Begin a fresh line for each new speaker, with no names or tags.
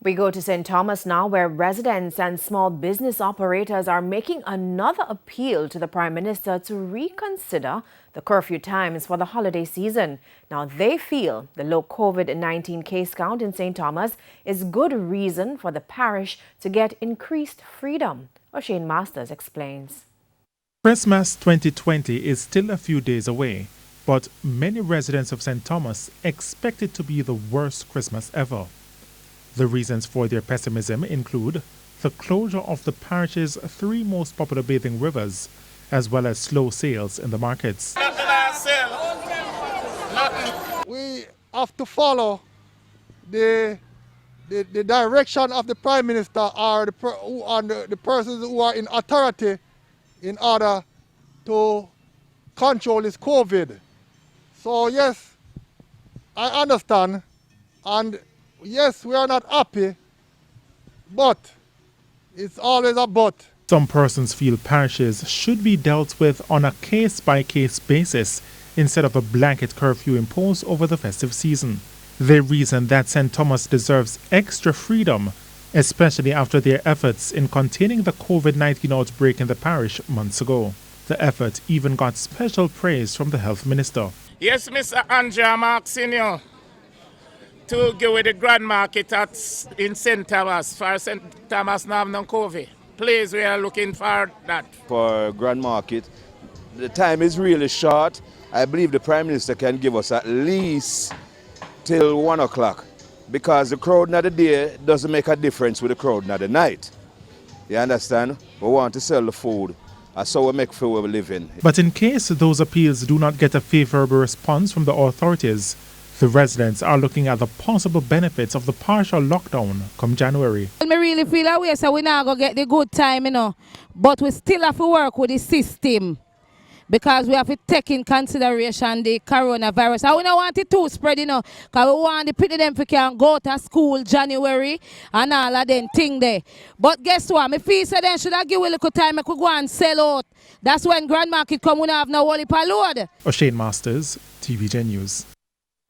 We go to St. Thomas now, where residents and small business operators are making another appeal to the Prime Minister to reconsider the curfew times for the holiday season. Now, they feel the low COVID-19 case count in St. Thomas is good reason for the parish to get increased freedom. O'Shane Masters explains.
Christmas 2020 is still a few days away, but many residents of St. Thomas expect it to be the worst Christmas ever. The reasons for their pessimism include the closure of the parish's three most popular bathing rivers, as well as slow sales in the markets.
We have to follow the direction of the Prime Minister or the persons who are in authority in order to control this COVID. So yes, I understand, and yes, we are not happy, but it's always a but.
Some persons feel parishes should be dealt with on a case-by-case basis instead of a blanket curfew imposed over the festive season. They reason that St. Thomas deserves extra freedom, especially after their efforts in containing the COVID-19 outbreak in the parish months ago. The effort even got special praise from the health minister.
Yes, Mr. Andrew, I'm asking you to go with the Grand Market in St. Thomas. For St. Thomas now have no COVID. Please, we are looking for that.
For Grand Market, the time is really short. I believe the Prime Minister can give us at least till 1 o'clock, because the crowd in the day doesn't make a difference with the crowd in the night. You understand? We want to sell the food. That's how we make food we live in.
But in case those appeals do not get a favorable response from the authorities, the residents are looking at the possible benefits of the partial lockdown come January.
I really feel that way, so we're not going to get the good time, but we still have to work with the system, because we have to take in consideration the coronavirus. I don't want it to spread, because we want the people them can go to school January and all of them thing there. But guess what? Me feel so then should I give a little time I could go and sell out. That's when Grand Market come, we don't have no whole heap of load.
O'Shane Masters, TVJ News.